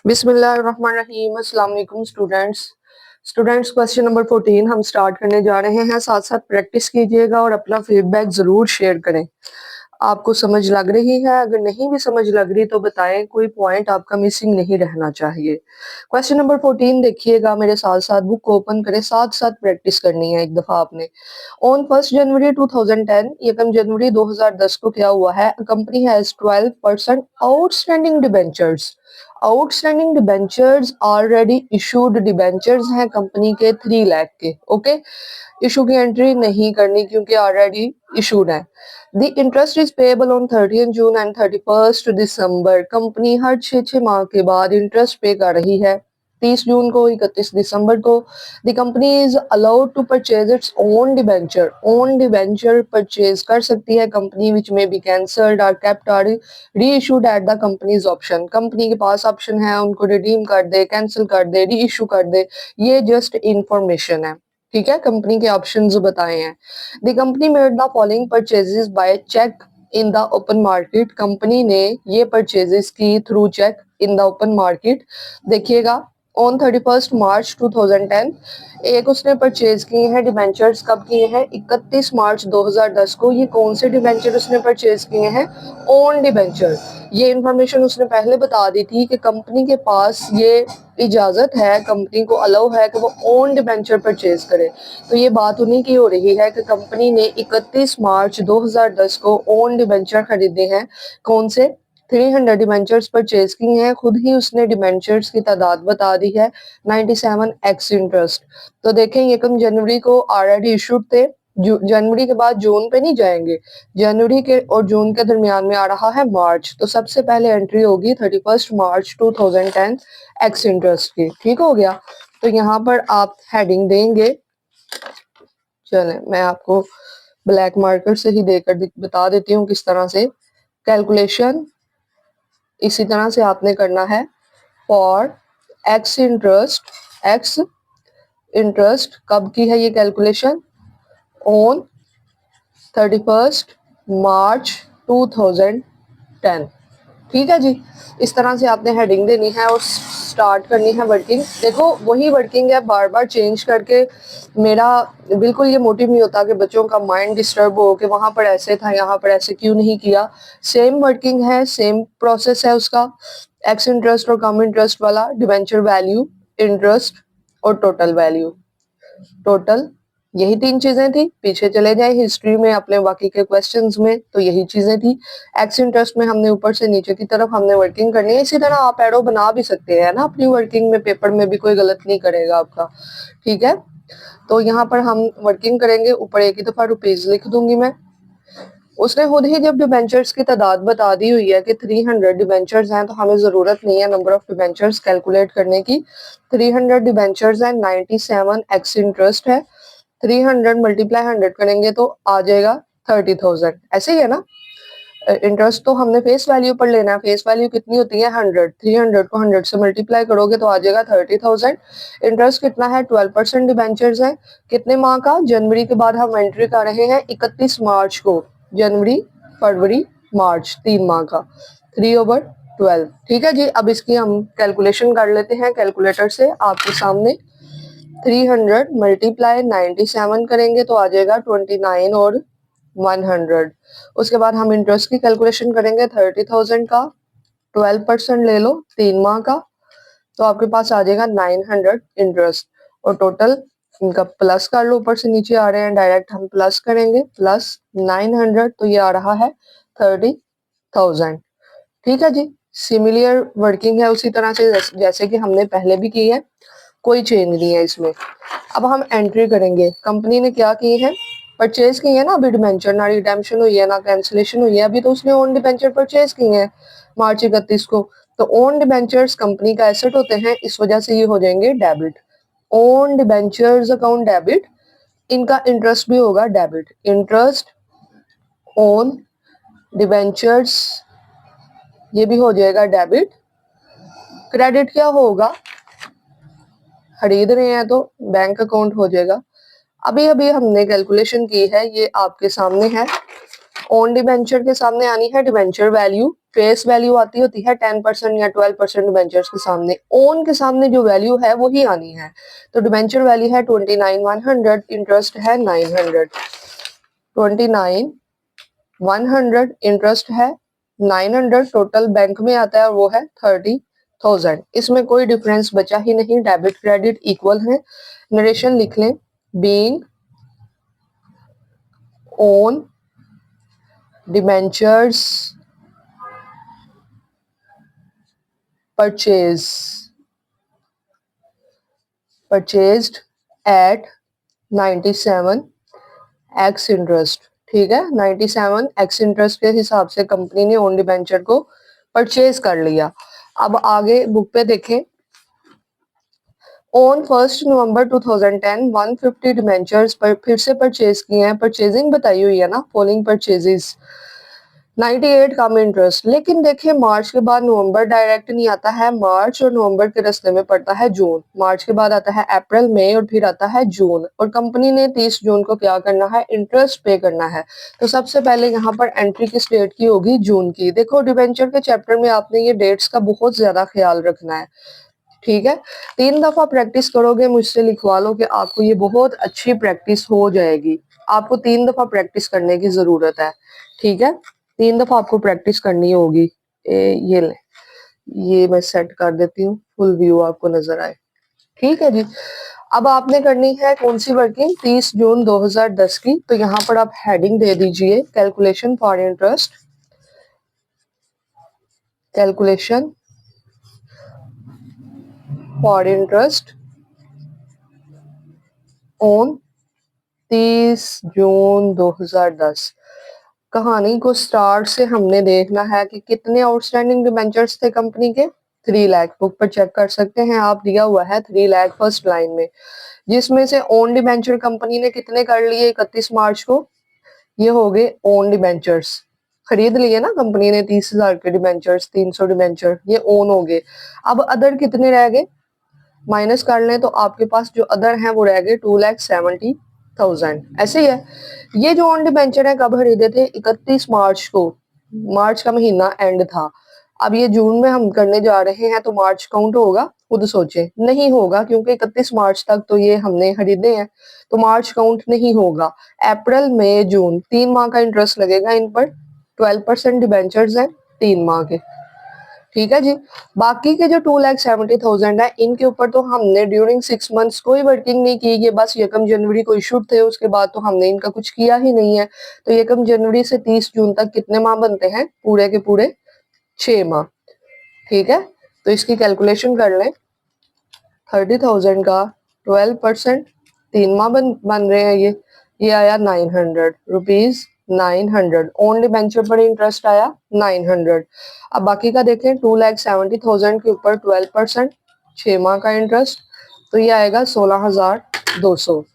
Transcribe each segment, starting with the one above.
बिस्मिल्लाहिर्रहमानिर्रहीम। अस्सलाम वालेकुम स्टूडेंट्स क्वेश्चन नंबर 14 हम स्टार्ट करने जा रहे हैं। साथ साथ प्रैक्टिस कीजिएगा और अपना फीडबैक जरूर शेयर करें। आपको समझ लग रही है? अगर नहीं भी समझ लग रही तो बताएं, कोई पॉइंट आपका मिसिंग नहीं रहना चाहिए। क्वेश्चन नंबर 14 देखिएगा, मेरे साथ साथ बुक को ओपन करें, साथ साथ प्रैक्टिस करनी है एक दफा आपने। ऑन 1 जनवरी 2010, 1 जनवरी 2010 को क्या हुआ है? Company has 12% outstanding debentures. Outstanding debentures already issued debentures हैं कंपनी के 3 लाख के। ओके, इशू की एंट्री नहीं करनी क्योंकि ऑलरेडी इशूड है। The interest is payable on 30 June and 31 December. Company हर 6 माह के बाद इंटरेस्ट पे कर रही है, 30 जून को, 31 दिसंबर को। The company is allowed to purchase its own debenture. Own debenture purchase कर सकती है कंपनी, विच में बी कैंसल्ड और केप्ट और री issued at the companies option. Company के पास ऑप्शन है, उनको रिडीम कर दे, कैंसिल कर दे, री इशू कर दे। ये जस्ट इंफॉर्मेशन है, ठीक है। कंपनी के ऑप्शंस बताए हैं। The company made the following purchases by cheque in the open market. Company ने ये परचेजेस की through cheque in the open market. देखिएगा, ऑन 31 मार्च 2010 एक उसने परचेज किए हैं डिबेंचर्स। कब किए हैं? 31 मार्च 2010 को। ये कौन से डिबेंचर उसने परचेज किए हैं? Own debenture. ये इंफॉर्मेशन उसने पहले बता दी थी कि कंपनी के पास ये इजाजत है, कंपनी को अलाउ है कि वो ओन डिबेंचर परचेज करे। तो ये बात उन्हीं की हो रही है कि कंपनी ने 31 मार्च 2010 को ओन डिबेंचर खरीदे हैं। कौन से? 300 डिबेंचर्स परचेज की हैं। खुद ही उसने डिबेंचर्स की तादाद बता दी है, 97 एक्स इंटरेस्ट। तो देखें, 1 जनवरी को ऑलरेडी इशूड थे। जनवरी के बाद जून पे नहीं जाएंगे, जनवरी के और जून के दरमियान में आ रहा है मार्च। तो सबसे पहले एंट्री होगी 31 मार्च 2010 एक्स इंटरेस्ट की। ठीक हो गया। तो यहाँ पर आप हेडिंग देंगे। चलें, मैं आपको ब्लैक मार्कर से ही देकर बता देती हूँ किस तरह से कैलकुलेशन इसी तरह से आपने करना है। फॉर एक्स इंटरेस्ट कब की है ये कैलकुलेशन? On 31 March 2010। ठीक है जी। इस तरह से आपने हेडिंग देनी है और स्टार्ट करनी है वर्किंग। देखो, वही वर्किंग है, बार बार चेंज करके मेरा बिल्कुल ये मोटिव नहीं होता कि बच्चों का माइंड डिस्टर्ब हो कि वहां पर ऐसे था, यहाँ पर ऐसे क्यों नहीं किया। सेम वर्किंग है, सेम प्रोसेस है उसका। एक्स इंटरेस्ट और कम इंटरेस्ट वाला, डिबेंचर वैल्यू, इंटरेस्ट और टोटल वैल्यू। टोटल यही 3 चीजें थी। पीछे चले जाए हिस्ट्री में अपने बाकी के क्वेश्चंस में, तो यही चीजें थी। एक्स इंटरेस्ट में हमने ऊपर से नीचे की तरफ हमने वर्किंग करनी है। इसी तरह आप एरो बना भी सकते हैं ना अपनी वर्किंग में, पेपर में भी कोई गलत नहीं करेगा आपका। ठीक है, तो यहाँ पर हम वर्किंग करेंगे। ऊपर एक ही दफा रुपीज लिख दूंगी मैं। उसने खुद ही जब डिबेंचर्स की तादाद बता दी हुई है कि 300 डिबेंचर्स हैं, तो हमें जरूरत नहीं है नंबर ऑफ डिबेंचर्स कैलकुलेट करने की। 300 डिबेंचर्स हैं, 97 एक्स इंटरेस्ट है। 300 मल्टीप्लाई 100 करेंगे तो आ जाएगा 30,000। ऐसे ही है ना। इंटरेस्ट तो हमने फेस वैल्यू पर लेना है। फेस वैल्यू कितनी होती है? 100। 300 को 100 से मल्टीप्लाई करोगे तो आ जाएगा 30,000। इंटरेस्ट कितना है? 12% डिबेंचर्स है। कितने माह का? जनवरी के बाद हम एंट्री कर रहे हैं 31 मार्च को। जनवरी, फरवरी, मार्च, 3 माह का, 3/12। ठीक है जी। अब इसकी हम कैलकुलेशन कर लेते हैं कैलकुलेटर से आपके सामने। 300 मल्टीप्लाई 97 करेंगे तो आ जाएगा 29 और 100। उसके बाद हम इंटरेस्ट की कैलकुलेशन करेंगे 30,000 का, 12% ले लो 3 माह का, तो आपके पास आ जाएगा 900 इंटरेस्ट। और टोटल इनका प्लस कर लो, ऊपर से नीचे आ रहे हैं, डायरेक्ट हम प्लस करेंगे, प्लस 900, तो ये आ रहा है 30,000। ठीक है जी। सिमिलर वर्किंग है उसी तरह से जैसे कि हमने पहले भी की है, कोई चेंज नहीं है इसमें। अब हम एंट्री करेंगे। कंपनी ने क्या की है? परचेज की है ना अभी डिबेंचर, ना रिडेम्पशन हुई है ना कैंसिलेशन हुई है, अभी तो उसने ओन डिबेंचर परचेज की है मार्च 31 को। तो ओन डिबेंचर्स कंपनी का एसेट होते हैं, इस वजह से ये हो जाएंगे debit. Own debentures account debit, इनका इंटरेस्ट भी होगा डेबिट। इंटरेस्ट ओन डिबेंचर्स ये भी हो जाएगा डेबिट। क्रेडिट क्या होगा? खरीद रहे हैं तो बैंक अकाउंट हो जाएगा। अभी अभी हमने कैलकुलेशन की है, ये आपके सामने है। ओन डिबेंचर के सामने आनी है डिबेंचर वैल्यू, फेस वैल्यू आती होती है 10% या 12% डिबेंचर्स के सामने, ओन के सामने जो वैल्यू है वही आनी है। तो डिबेंचर वैल्यू है 29,100, इंटरेस्ट है 900, 29,100 इंटरेस्ट है 900, टोटल बैंक में आता है वो है 30,000। इसमें कोई डिफरेंस बचा ही नहीं, डेबिट क्रेडिट इक्वल है। नरेशन लिख लें, being own debentures purchased at 97x interest. ठीक है, 97x इंटरेस्ट के हिसाब से कंपनी ने ओन डिबेंचर को परचेज कर लिया। अब आगे बुक पे देखें, ऑन 1 नवंबर 2010 150 डिबेंचर्स पर फिर से परचेज किए हैं, परचेजिंग बताई हुई है ना, फॉलोइंग परचेजेस 98 कम इंटरेस्ट। लेकिन देखिए मार्च के बाद नवंबर डायरेक्ट नहीं आता है, मार्च और नवंबर के रास्ते में पड़ता है जून, मार्च के बाद आता है अप्रैल मई और फिर आता है जून, और कंपनी ने 30 जून को क्या करना है, इंटरेस्ट पे करना है। तो सबसे पहले यहाँ पर एंट्री किस डेट की होगी, जून की। देखो डिबेंचर के चैप्टर में आपने ये डेट्स का बहुत ज्यादा ख्याल रखना है। ठीक है, 3 दफा प्रैक्टिस करोगे, मुझसे लिखवा लो कि आपको ये बहुत अच्छी प्रैक्टिस हो जाएगी। आपको 3 दफा प्रैक्टिस करने की जरूरत है। ठीक है, 3 दफा आपको प्रैक्टिस करनी होगी। ये ले, ये मैं सेट कर देती हूँ, फुल व्यू आपको नजर आए। ठीक है जी, अब आपने करनी है कौन सी वर्किंग, 30 जून 2010 की। तो यहाँ पर आप हेडिंग दे दीजिए calculation for interest, calculation for interest on 30 जून 2010। कहानी को स्टार्ट से हमने देखना है कि कितने आउटस्टैंडिंग डिबेंचर्स थे कंपनी के, 3 लाख। बुक पर चेक कर सकते हैं आप, दिया हुआ है 3 लाख फर्स्ट लाइन में, जिसमें से ओन डिबेंचर कंपनी ने कितने कर लिए 31 मार्च को, ये हो गए ओन डिबेंचर्स, खरीद लिए ना कंपनी ने 30,000 के डिबेंचर्स, 300 डिबेंचर, ये ओन हो गए। अब अदर कितने रह गए, माइनस कर लें तो आपके पास जो अदर हैं वो रह गए 2,70,000। ऐसे ही है। ये जो ओन डिबेंचर है कब खरीदे थे, 31 मार्च को, मार्च का महीना एंड था। अब ये जून में हम करने जा रहे हैं तो मार्च काउंट होगा, खुद सोचें, नहीं होगा, क्योंकि 31 मार्च तक तो ये हमने खरीदे हैं, तो मार्च काउंट नहीं होगा। अप्रैल मई जून 3 माह का इंटरेस्ट लगेगा इन पर, 12% डिबेंचर्स हैं 3 माह के। ठीक है जी, बाकी के जो 2,70,000 है इनके ऊपर तो हमने ड्यूरिंग 6 मंथ्स कोई वर्किंग नहीं की, ये बस 1 जनवरी को इशूड थे, उसके बाद तो हमने इनका कुछ किया ही नहीं है। तो 1 जनवरी से 30 जून तक कितने माह बनते हैं, पूरे के पूरे 6 माह। ठीक है, तो इसकी कैलकुलेशन कर लें, 30,000 का 12%, 3 माह बन रहे हैं ये आया 900 रुपीज, 900 ओन डिबेंचर पर इंटरेस्ट आया 900। अब बाकी का देखें, 2,70,000 के ऊपर 12%, 6 माह का इंटरेस्ट, तो ये आएगा 16,200,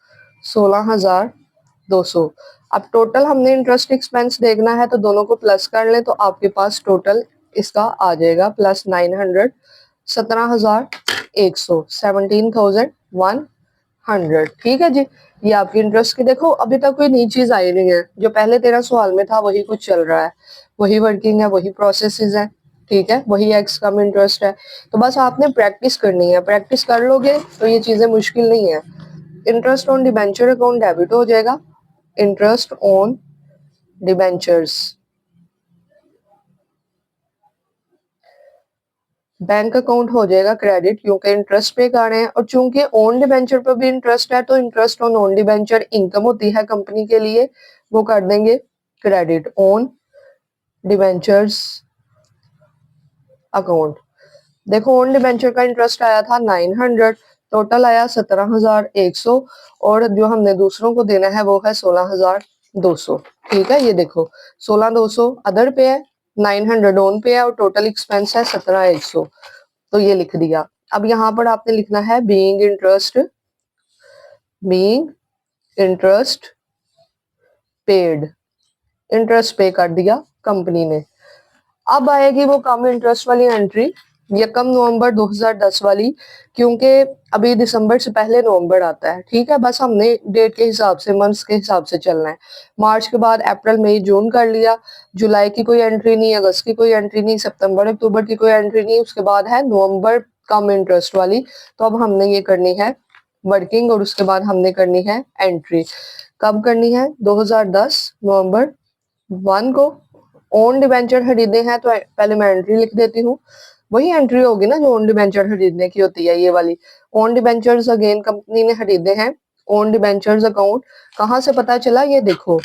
16,200। अब टोटल हमने इंटरेस्ट एक्सपेंस देखना है तो दोनों को प्लस कर लें तो आपके पास टोटल इसका आ जाएगा प्लस 900, 17,100, 17,100। ठीक है जी, ये आपकी इंटरेस्ट की। देखो अभी तक कोई नई चीज आई नहीं है, जो पहले 13 सवाल में था वही कुछ चल रहा है, वही वर्किंग है, वही प्रोसेसेस है। ठीक है, वही एक्स कम इंटरेस्ट है। तो बस आपने प्रैक्टिस करनी है, प्रैक्टिस कर लोगे तो ये चीजें मुश्किल नहीं है। Interest on debenture account debit हो जाएगा, interest on debentures bank account हो जाएगा क्रेडिट, क्योंकि इंटरेस्ट पे कर रहे हैं। और चूंकि ओन डिबेंचर पर भी इंटरेस्ट है तो interest on own debenture income होती है कंपनी के लिए, वो कर देंगे क्रेडिट ऑन डिबेंचर्स अकाउंट। देखो ओन डिबेंचर का इंटरेस्ट आया था 900, टोटल आया 17,100, और जो हमने दूसरों को देना है वो है 16,200। ठीक है, ये देखो 16,200 अदर पे है, 900 ओन पे है, और टोटल एक्सपेंस है 17,100। तो ये लिख दिया। अब यहाँ पर आपने लिखना है बीइंग इंटरेस्ट पेड, इंटरेस्ट पे कर दिया कंपनी ने। अब आएगी वो कम इंटरेस्ट वाली एंट्री, यकम नवंबर 2010 वाली, क्योंकि अभी दिसंबर से पहले नवंबर आता है, ठीक है। बस हमने डेट के हिसाब से, मंथ्स के हिसाब से चलना है। मार्च के बाद अप्रैल मई जून कर लिया, जुलाई की कोई एंट्री नहीं, अगस्त की कोई एंट्री नहीं, सितंबर अक्टूबर की कोई एंट्री नहीं, उसके बाद है नवंबर कम इंटरेस्ट वाली। तो अब हमने ये करनी है वर्किंग, और उसके बाद हमने करनी है एंट्री। कब करनी है? 2010 नवंबर 1 को ओन डिबेंचर खरीदे हैं, तो पहले मैं एंट्री लिख देती हूँ। वही एंट्री होगी ना जो ओन डिबेंचर खरीदने की होती है, ये वाली। ओन डिबेंचर्स अगेन कंपनी ने खरीदे हैं। ओन डिबेंचर्स अकाउंट कहाँ से पता चला? ये देखो,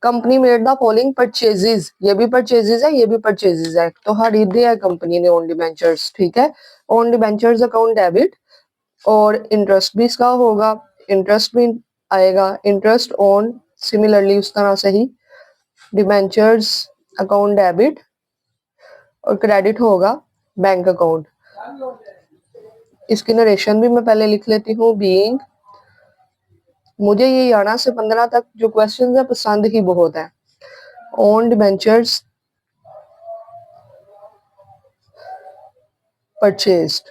company made the following purchases, ये भी परचेजेस है, ये भी परचेजेस है, तो खरीदे है कंपनी ने ओन डिबेंचर्स, ठीक है। ओन डिबेंचर्स अकाउंट डेबिट, और इंटरेस्ट भी इसका होगा, इंटरेस्ट भी आएगा, इंटरेस्ट ऑन, सिमिलरली उस तरह से ही डिबेंचर्स अकाउंट डेबिट, और क्रेडिट होगा बैंक अकाउंट। इसकी नरेशन भी मैं पहले लिख लेती हूँ। बीइंग, मुझे ये 11 से 15 तक जो क्वेश्चन है पसंद ही बहुत है। ओन डिबेंचर्स परचेज्ड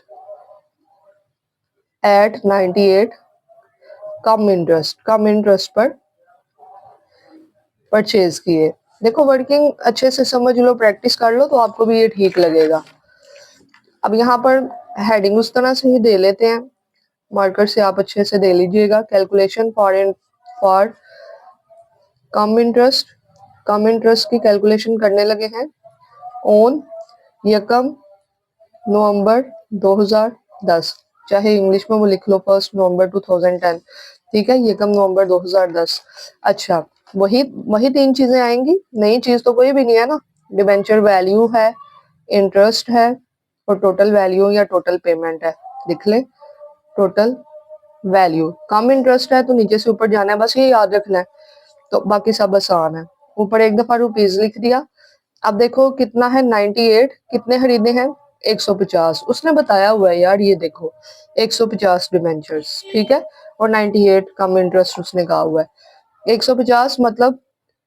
एट 98 कम इंटरेस्ट पर परचेज किए। देखो वर्किंग अच्छे से समझ लो, प्रैक्टिस कर लो, तो आपको भी ये ठीक लगेगा। अब यहाँ पर हेडिंग उस तरह से ही दे लेते हैं, मार्कर से आप अच्छे से दे लीजिएगा। कैलकुलेशन फॉर कम इंटरेस्ट की कैलकुलेशन करने लगे हैं। ऑन यकम नवंबर 2010, चाहे इंग्लिश में वो लिख लो 1 नवंबर 2010, ठीक है। यकम नवंबर 2010। अच्छा, वही वही 3 चीजें आएंगी, नई चीज तो कोई भी नहीं है ना। डिबेंचर वैल्यू है, इंटरेस्ट है, और टोटल वैल्यू या टोटल पेमेंट है। लिख ले टोटल वैल्यू। कम इंटरेस्ट है तो नीचे से ऊपर जाना है, बस ये याद रखना है, तो बाकी सब आसान है। ऊपर एक दफा रुपीज लिख दिया। अब देखो कितना है 98, कितने खरीदे हैं? 150, उसने बताया हुआ है यार, ये देखो 150 डिबेंचर्स, ठीक है। और 98 कम इंटरेस्ट उसने कहा हुआ है। 150 मतलब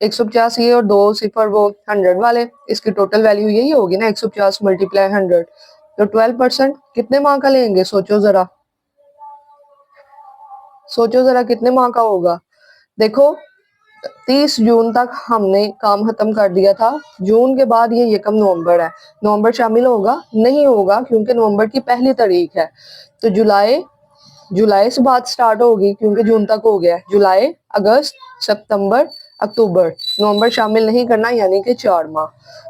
150 ये, और 2 सिफर वो 100 वाले, इसकी टोटल वैल्यू यही होगी ना, 150 मल्टीप्लाई 100, तो 12% कितने माह का लेंगे? सोचो जरा कितने माह का होगा। देखो 30 जून तक हमने काम खत्म कर दिया था। जून के बाद ये यकम नवंबर है, नवंबर शामिल होगा? नहीं होगा, क्योंकि नवंबर की पहली तारीख है। तो जुलाई से बात स्टार्ट होगी, क्योंकि जून तक हो गया। जुलाई, अगस्त, सितंबर, अक्टूबर, नवंबर शामिल नहीं करना, यानी कि 4 माह।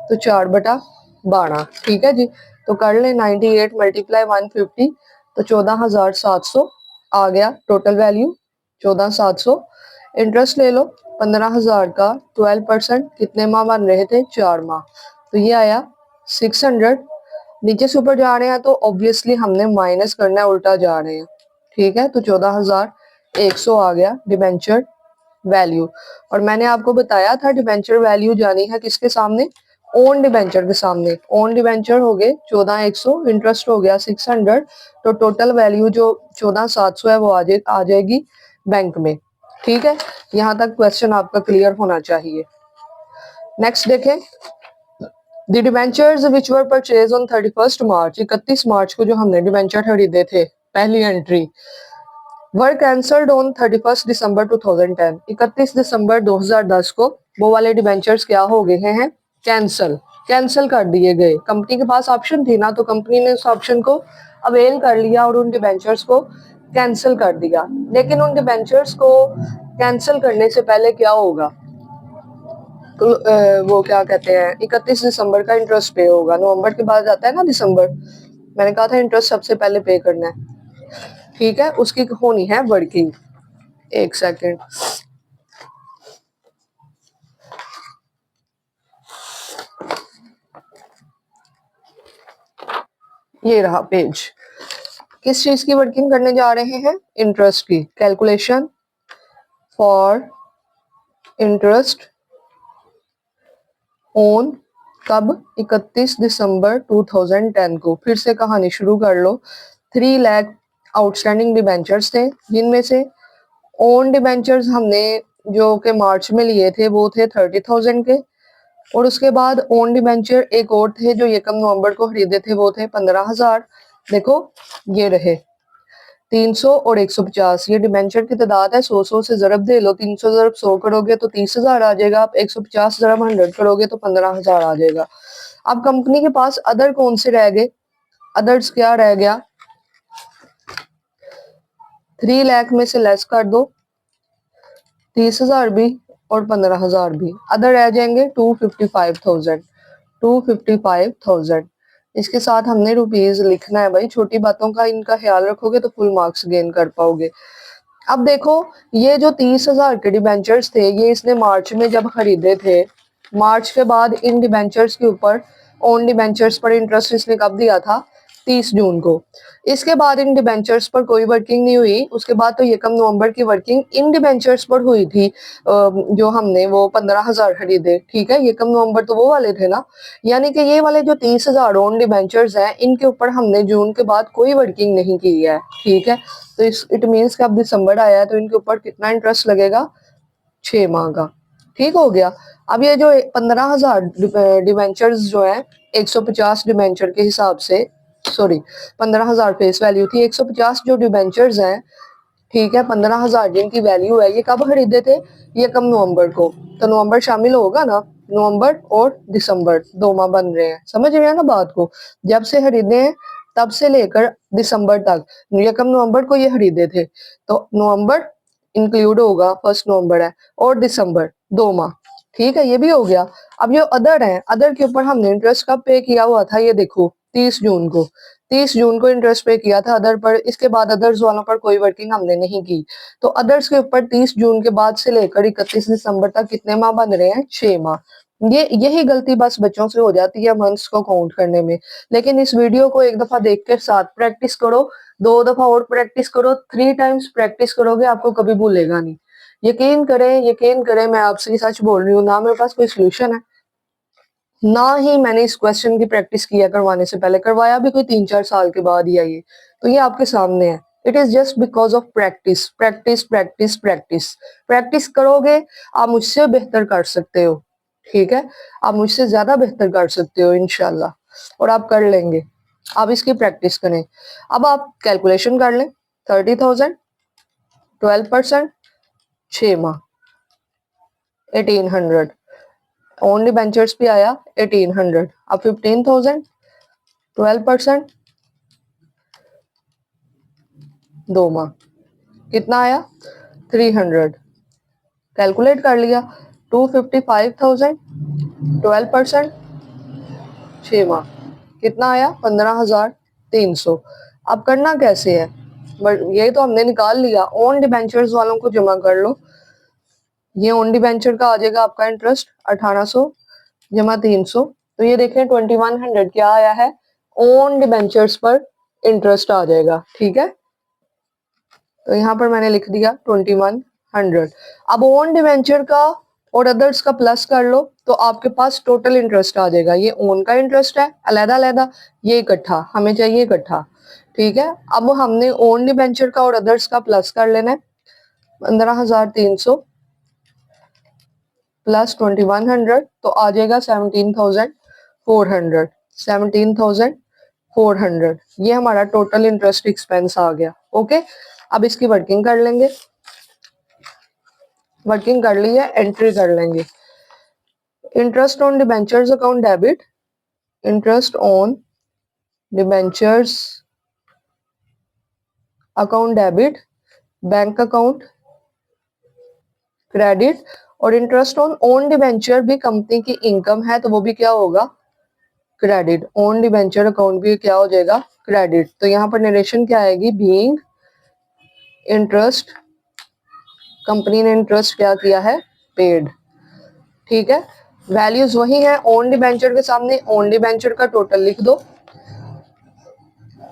तो 4/12, ठीक है जी। तो कर ले 98 मल्टीप्लाई 150, तो 14,700 आ गया टोटल वैल्यू, 14,700। इंटरेस्ट ले लो 15,000 का, 12%, कितने माह बन रहे थे? 4 माह, तो ये आया 600। नीचे से ऊपर जा रहे हैं तो ऑब्वियसली हमने माइनस करना है, उल्टा जा रहे हैं, ठीक है। तो 14,100 आ गया डिबेंचर वैल्यू। और मैंने आपको बताया था डिबेंचर वैल्यू जानी है किसके सामने? ओन डिबेंचर के सामने। ओन डिबेंचर हो गए 14,100, इंटरेस्ट हो गया 600, तो टोटल वैल्यू जो 14,700 है वो आ जाएगी बैंक में, ठीक है। यहाँ तक क्वेश्चन आपका क्लियर होना चाहिए। नेक्स्ट देखें, the debentures which were purchase on 31 मार्च, 31 मार्च को जो हमने डिबेंचर खरीदे थे, पहली entry, were cancelled on 31 December 2010, 31 December 2010 को वो वाले डिबेंचर्स क्या हो गए हैं? कैंसल कर दिए गए। कंपनी के पास ऑप्शन थी ना, तो कंपनी ने उस ऑप्शन को अवेल कर लिया और उन डिबेंचर्स को कैंसिल कर दिया। लेकिन उन डिबेंचर्स को कैंसिल करने से पहले क्या होगा? तो वो क्या कहते हैं, 31 दिसंबर का इंटरेस्ट पे होगा। नवंबर के बाद आता है ना दिसंबर, मैंने कहा था इंटरेस्ट सबसे पहले पे करना है, ठीक है। उसकी होनी है वर्किंग। एक सेकेंड, ये रहा पेज। किस चीज की वर्किंग करने जा रहे हैं? इंटरेस्ट की। कैलकुलेशन फॉर इंटरेस्ट ऑन, कब? 31 दिसंबर 2010 को। फिर से कहानी शुरू कर लो। 3 लाख आउटस्टैंडिंग डिबेंचर्स थे, जिनमें से ओन डिबेंचर्स हमने जो कि मार्च में लिए थे वो थे 30,000 के, और उसके बाद ओन डिबेंचर एक और थे जो 1 नवंबर को खरीदे थे, वो थे 15,000। देखो ये रहे 300 और 150, ये डिबेंचर की तादाद है। 100 से जरब दे लो, 300 जरब 100 करोगे तो 30,000 आ जाएगा। आप 150 जरब 100 करोगे तो 15,000 आ जाएगा। अब कंपनी के पास अदर कौन से रह गए? अदर्स क्या रह गया? 3 लाख में से लेस कर दो 30,000 भी और 15,000 भी, अदर रह जाएंगे 255,000। 255,000 इसके साथ हमने रुपीज लिखना है भाई। छोटी बातों का इनका ख्याल रखोगे तो फुल मार्क्स गेन कर पाओगे। अब देखो ये जो 30,000 के डिबेंचर्स थे, ये इसने मार्च में जब खरीदे थे, मार्च के बाद इन डिबेंचर्स के ऊपर ओन डिबेंचर्स पर इंटरेस्ट इसने कब दिया था? 30 जून को। इसके बाद इन डिबेंचर्स पर कोई वर्किंग नहीं हुई। उसके बाद तो 1 नवंबर की वर्किंग इन डिबेंचर्स पर हुई थी, जो हमने वो 15,000 खरीदे। ठीक है, 1 नवंबर तो वो वाले थे ना, यानी कि ये वाले जो 30,000 ओन डिबेंचर्स हैं, इनके ऊपर हमने जून के बाद कोई वर्किंग नहीं की है। ठीक है, तो इट मीन्स कि अब दिसंबर आया है तो इनके ऊपर कितना इंटरेस्ट लगेगा? 6 माह का। ठीक हो गया। अब ये जो 15,000 डिबेंचर्स जो है 150 डिबेंचर के हिसाब से, सॉरी 15,000 फेस वैल्यू थी, 150 जो डिबेंचर्स हैं, ठीक है, 15,000 जिनकी वैल्यू है, ये कब खरीदे थे? ये कब? नवंबर को। तो नवंबर शामिल होगा ना, नवंबर और दिसंबर 2 माह बन रहे हैं। समझ रहे हैं ना बात को? जब से खरीदे हैं तब से लेकर दिसंबर तक, 1 नवंबर को ये खरीदे थे तो नवंबर इंक्लूड होगा, 1 नवंबर है, और दिसंबर 2 माह। ठीक है, ये भी हो गया। अब ये अदर है, अदर के ऊपर हमने इंटरेस्ट कब पे किया हुआ था? ये देखो 30 जून को। 30 जून को इंटरेस्ट पे किया था अदर पर। इसके बाद अदर्स वालों पर कोई वर्किंग हमने नहीं की। तो अदर्स के ऊपर 30 जून के बाद से लेकर 31 दिसंबर तक कितने माह बन रहे हैं? 6 माह। ये यही गलती बस बच्चों से हो जाती है मंथ्स को काउंट करने में। लेकिन इस वीडियो को एक दफा देख के साथ प्रैक्टिस करो, 2 दफा और प्रैक्टिस करो, 3 टाइम्स प्रैक्टिस करोगे, आपको कभी भूलेगा नहीं। यकीन करें, मैं आपसे सच बोल रही हूँ, ना मेरे पास कोई सोल्यूशन है, ना ही मैंने इस क्वेश्चन की प्रैक्टिस किया करवाने से पहले। करवाया भी कोई 3-4 साल के बाद ही है ये, तो ये आपके सामने है। It is just because of practice, practice practice practice. Practice करोगे आप मुझसे बेहतर कर सकते हो। ठीक है, आप मुझसे ज्यादा बेहतर कर सकते हो इंशाल्लाह, और आप कर लेंगे। आप इसकी प्रैक्टिस करें। अब आप कैलकुलेशन कर लें। 30,000, 12%, 6 माह, 1800। ओनली बेंचर्स भी आया 1800। अब 15,000, 12%, 2 माह, कितना आया? 300। कैलकुलेट कर लिया। 255,000, 12%, 6 माह, कितना आया? 15,300। अब करना कैसे है? बट ये तो हमने निकाल लिया। ओन डिबेंचर्स वालों को जमा कर लो। ये ओन डिबेंचर का आ जाएगा आपका इंटरेस्ट 1800 जमा 300। तो ये देखें 2100 क्या आया है? ओन डिबेंचर्स पर इंटरेस्ट आ जाएगा। ठीक है, तो यहाँ पर मैंने लिख दिया 2100। अब ओन डिवेंचर का और अदर्स का प्लस कर लो तो आपके पास टोटल इंटरेस्ट आ जाएगा। ये ओन का इंटरेस्ट है अलहदा अलहदा, ये इकट्ठा, हमें चाहिए इकट्ठा। ठीक है, अब हमने ओन डिवेंचर का और अदर्स का प्लस कर लेना है। 15,300 प्लस 2100 तो आ जाएगा 17,400। 17,400 ये हमारा टोटल इंटरेस्ट एक्सपेंस आ गया। ओके, अब इसकी वर्किंग कर लेंगे। वर्किंग कर ली है, एंट्री कर लेंगे। Interest on debentures account debit, interest on debentures account debit, bank account credit, और इंटरेस्ट ऑन ओन डिबेंचर भी कंपनी की इनकम है तो वो भी क्या होगा? क्रेडिट। ओन डिबेंचर अकाउंट भी क्या हो जाएगा? क्रेडिट। तो यहाँ पर नरेशन क्या आएगी? बीइंग इंटरेस्ट, कंपनी ने इंटरेस्ट क्या किया है? पेड। ठीक है, वैल्यूज वही है। ओन डिबेंचर के सामने ओन डिबेंचर का टोटल लिख दो,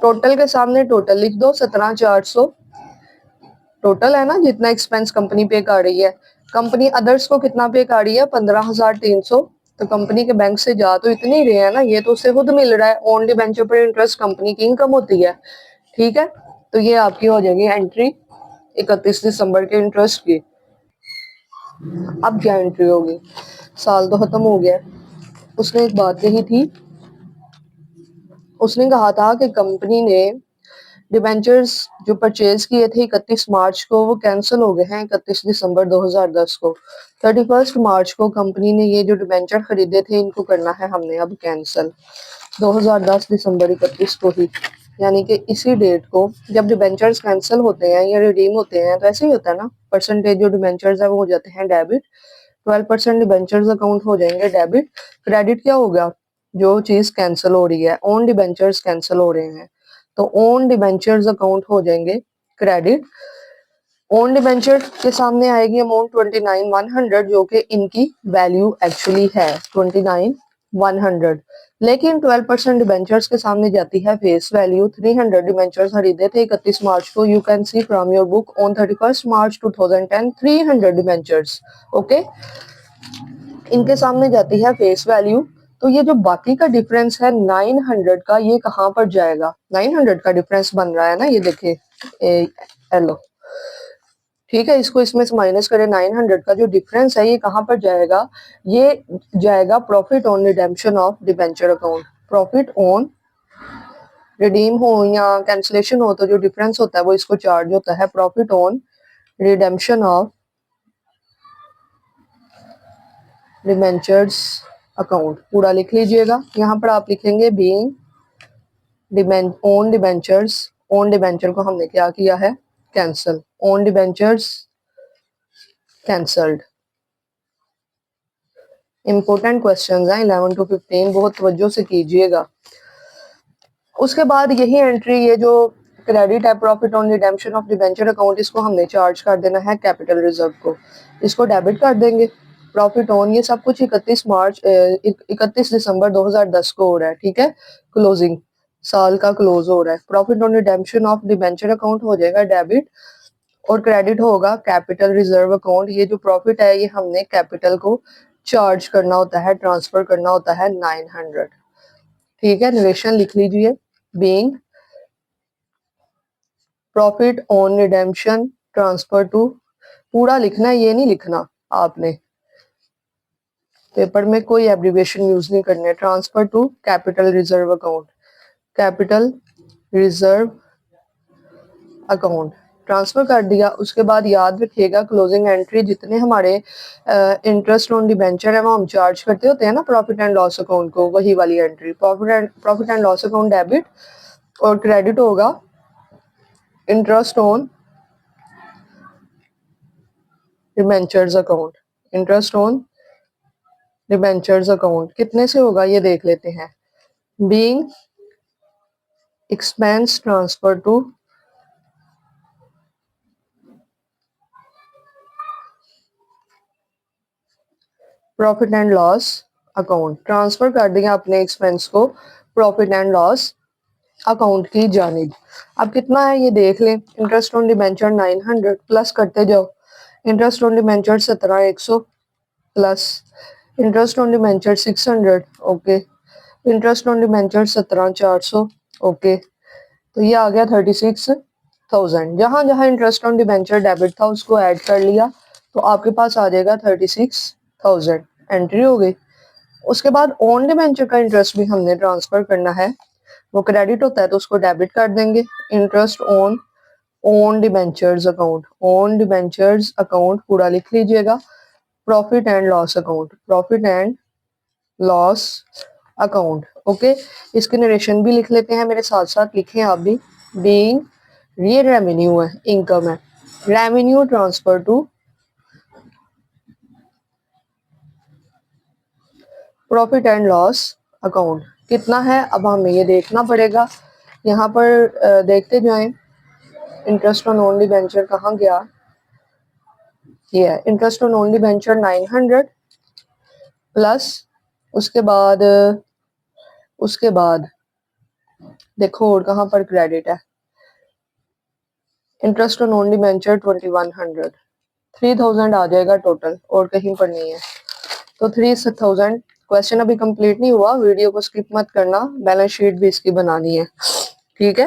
टोटल के सामने टोटल लिख दो। 17,400 टोटल है ना, जितना एक्सपेंस कंपनी पे कर रही है। कंपनी अदर्स को कितना पे कर रही है? 15,300। तो कंपनी के बैंक से जा तो इतने ही रहे हैं ना, ये तो उससे खुद मिल रहा है। ओन डिबेंचर पर इंटरेस्ट कंपनी की इनकम होती है। ठीक है, तो ये आपकी हो जाएगी एंट्री 31 दिसंबर के इंटरेस्ट की। अब क्या एंट्री होगी? साल तो खत्म हो गया। उसने एक बात कही थी, उसने कहा था कि कंपनी ने डिबेंचर्स जो परचेज किए थे 31 मार्च को वो कैंसिल हो गए हैं 31 दिसंबर 2010 को। 31 मार्च को कंपनी ने ये जो डिबेंचर खरीदे थे इनको करना है हमने अब कैंसिल 2010 दिसंबर 31 को ही, यानी कि इसी डेट को जब डिबेंचर्स कैंसिल होते हैं या रिडीम होते हैं तो ऐसे ही होता है ना, परसेंटेज जो डिबेंचर्स है वो हो जाते हैं डेबिट, 12% डिबेंचर्स अकाउंट हो जाएंगे डेबिट। क्रेडिट क्या होगा, जो चीज कैंसिल हो रही है, ओन डिबेंचर्स कैंसिल हो रहे हैं तो ओन डिबेंचर्स अकाउंट हो जाएंगे क्रेडिट। ओन डिबेंचर के सामने आएगी अमाउंट 29,100 जो कि इनकी वैल्यू एक्चुअली है 29,100, लेकिन 12% डिबेंचर्स के सामने जाती है फेस वैल्यू 300 डिबेंचर्स खरीदे थे 31 मार्च को। You can see from your book on 31 March 2010 300 debentures. Okay, इनके सामने जाती है फेस वैल्यू। तो ये जो बाकी का डिफरेंस है 900 का, ये कहाँ पर जाएगा, 900 का डिफरेंस बन रहा है ना, ये देखिए एलो, ठीक है, इसको इसमें से माइनस करें, 900 का जो डिफरेंस है ये कहाँ पर जाएगा, ये जाएगा profit on redemption of debenture account. Profit on redeem हो या कैंसिलेशन हो तो जो डिफरेंस होता है वो इसको चार्ज होता है profit on redemption of debentures account. पूरा लिख लीजिएगा, यहाँ पर आप लिखेंगे being own debentures, own debenture को हमने क्या किया है cancel, own debentures cancelled. Important questions हैं 11 to 15, बहुत तवज्जो से कीजिएगा। उसके बाद यही एंट्री, ये जो क्रेडिट है profit on redemption of debenture account, इसको हमने चार्ज कर देना है कैपिटल रिजर्व को, इसको डेबिट कर देंगे। प्रॉफिट ऑन ये सब कुछ 31 दिसंबर 2010 को हो रहा है, ठीक है, क्लोजिंग साल का क्लोज हो रहा है। Profit on redemption of debenture account हो जाएगा डेबिट और क्रेडिट होगा कैपिटल रिजर्व अकाउंट। ये जो प्रॉफिट है ये हमने कैपिटल को चार्ज करना होता है, ट्रांसफर करना होता है 900, ठीक है। नरेशन लिख लीजिए, being profit on redemption transfer to, पूरा लिखना है, ये नहीं लिखना आपने, पेपर में कोई एब्रीविएशन यूज नहीं करने। Transfer to capital reserve account, capital reserve account transfer कर दिया। उसके बाद याद रखिएगा क्लोजिंग एंट्री जितने हमारे इंटरेस्ट ऑन डिबेंचर है वो हम चार्ज करते होते हैं ना प्रॉफिट एंड लॉस अकाउंट को, वही वाली entry profit and loss account debit और क्रेडिट होगा interest on debentures account, interest on debentures account कितने से होगा ये देख लेते हैं। Being expense transfer to profit and loss account, transfer कर दिया अपने एक्सपेंस को प्रॉफिट एंड लॉस अकाउंट की जानिब। अब कितना है ये देख लें, इंटरेस्ट ऑन डिबेंचर 900 प्लस करते जाओ, interest on debenture 17,100 plus interest on debenture 600, okay, interest on debenture 17,400, okay, तो ये आ गया 36,000। जहां जहां इंटरेस्ट ऑन डिबेंचर डेबिट था उसको ऐड कर लिया तो आपके पास आ जाएगा 36,000, एंट्री हो गई। उसके बाद ऑन डिबेंचर का इंटरेस्ट भी हमने ट्रांसफर करना है, वो क्रेडिट होता है तो उसको डेबिट कर देंगे। Interest on own debentures account, own debentures account पूरा लिख लीजिएगा, profit and loss account, profit and loss account, okay. इसकी नरेशन भी लिख लेते हैं, मेरे साथ साथ लिखें आप भी। बीइंग, ये रेवेन्यू है, इनकम है, revenue transfer to profit and loss account कितना है अब हमें ये देखना पड़ेगा। यहाँ पर देखते जाएं, इंटरेस्ट ऑन ओन डिबेंचर कहाँ गया, ये है interest on own debenture 900 plus उसके बाद देखो और कहाँ पर क्रेडिट है, इंटरेस्ट ऑन ओन डिबेंचर 2100, 3000 आ जाएगा टोटल और कहीं पर नहीं है, तो 3000। क्वेश्चन अभी कंप्लीट नहीं हुआ, वीडियो को स्किप मत करना, बैलेंस शीट भी इसकी बनानी है, ठीक है।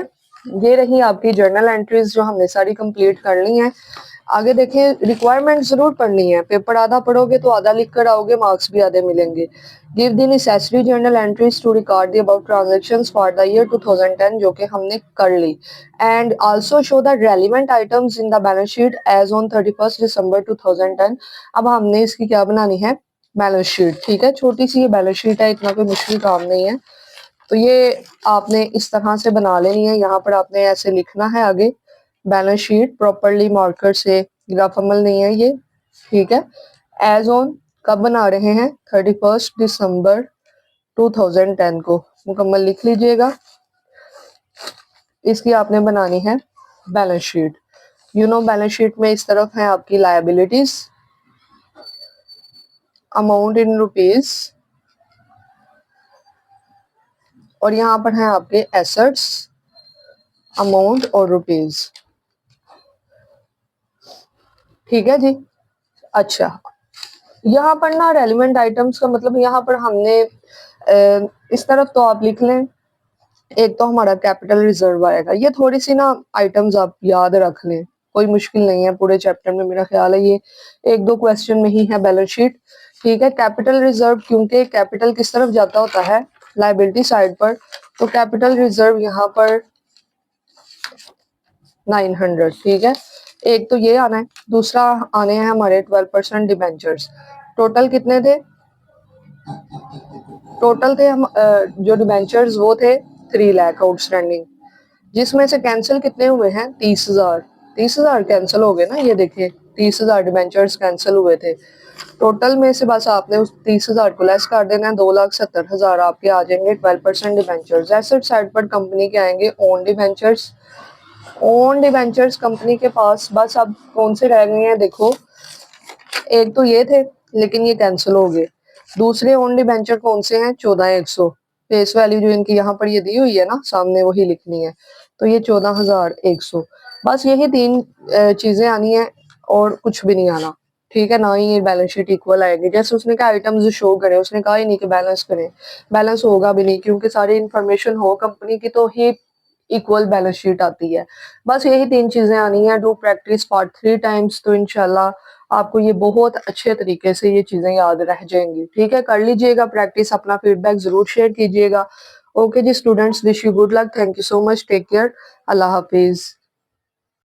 ये रही आपकी जर्नल एंट्रीज जो हमने सारी कंप्लीट कर ली हैं। आगे देखें, रिक्वायरमेंट जरूर पढ़नी है, पेपर आधा पढ़ोगे तो आधा लिख कर आओगे, मार्क्स भी आधे मिलेंगे। Give the necessary journal entries to record the about transactions for the year 2010, जो कि हमने कर ली। And also show the relevant items in the balance sheet as on 31 December 2010। अब हमने इसकी क्या बनानी है, बैलेंस शीट। ठीक है, छोटी सी ये बैलेंस शीट है, इतना कोई मुश्किल काम नहीं है। तो ये आपने इस तरह से बना लेनी है। यहाँ पर आपने ऐसे लिखना है आगे, बैलेंस शीट प्रॉपरली मार्कर से, ग्राफमल नहीं है ये। ठीक है, एज ऑन कब बना रहे हैं, 31 दिसंबर 2010 को, मुकम्मल लिख लीजिएगा। इसकी आपने बनानी है balance sheet. You know balance sheet में इस तरफ है आपकी लायबिलिटीज, अमाउंट इन रुपीज, और यहाँ पर है आपके एसेट्स, अमाउंट और रुपीज। ठीक है जी। अच्छा, यहाँ पर ना रेलिवेंट आइटम्स का मतलब, यहाँ पर हमने इस तरफ तो आप लिख लें, एक तो हमारा कैपिटल रिजर्व आएगा। ये थोड़ी सी ना आइटम्स आप याद रख लें, कोई मुश्किल नहीं है, पूरे चैप्टर में मेरा ख्याल है ये एक दो क्वेश्चन में ही है बैलेंस शीट। ठीक है, कैपिटल रिजर्व, क्योंकि कैपिटल किस तरफ जाता होता है, लायबिलिटी साइड पर, तो कैपिटल रिजर्व यहाँ पर 900। ठीक है, एक तो ये आना है, दूसरा आने हैं हमारे 12% डिबेंचर्स। टोटल कितने थे, टोटल थे हम जो डिबेंचर्स वो थे 3 लाख आउटस्टैंडिंग, जिसमें से कैंसिल कितने हुए हैं, 30,000। 30,000 कैंसिल हो गए ना, ये देखिए 30,000 डिबेंचर्स कैंसिल हुए थे। टोटल में से बस आपने उस 30,000 को लेस कर देना है, 2,70,000 आपके आ जाएंगे 12% डिबेंचर्स। एसेट साइड पर कंपनी के आएंगे own debentures. Own debentures company के पास बस अब कौन से रह गए हैं, देखो एक तो ये थे लेकिन ये कैंसिल हो गए। दूसरे ओन डिबेंचर कौन से हैं, 14,100। फेस वैल्यू जो इनकी यहाँ पर ये दी हुई है ना सामने, वही लिखनी है, तो ये 14,100। बस यही 3 चीजें आनी है और कुछ भी नहीं आना। ठीक है, ना ही ये बैलेंस शीट इक्वल आएगी। जैसे उसने कहा आइटम्स शो करें, उसने कहा ही नहीं कि बैलेंस करें, बैलेंस होगा भी नहीं, क्योंकि सारी इंफॉर्मेशन हो कंपनी की तो ही इक्वल बैलेंस शीट आती है। बस यही 3 चीजें आनी है। डू प्रैक्टिस पार्ट 3 टाइम्स, तो इंशाल्लाह आपको ये बहुत अच्छे तरीके से ये चीजें याद रह जाएंगी। ठीक है, कर लीजिएगा प्रैक्टिस, अपना फीडबैक जरूर शेयर कीजिएगा। ओके जी students, wish you good luck, thank you so much, take care, अल्लाह हाफिज।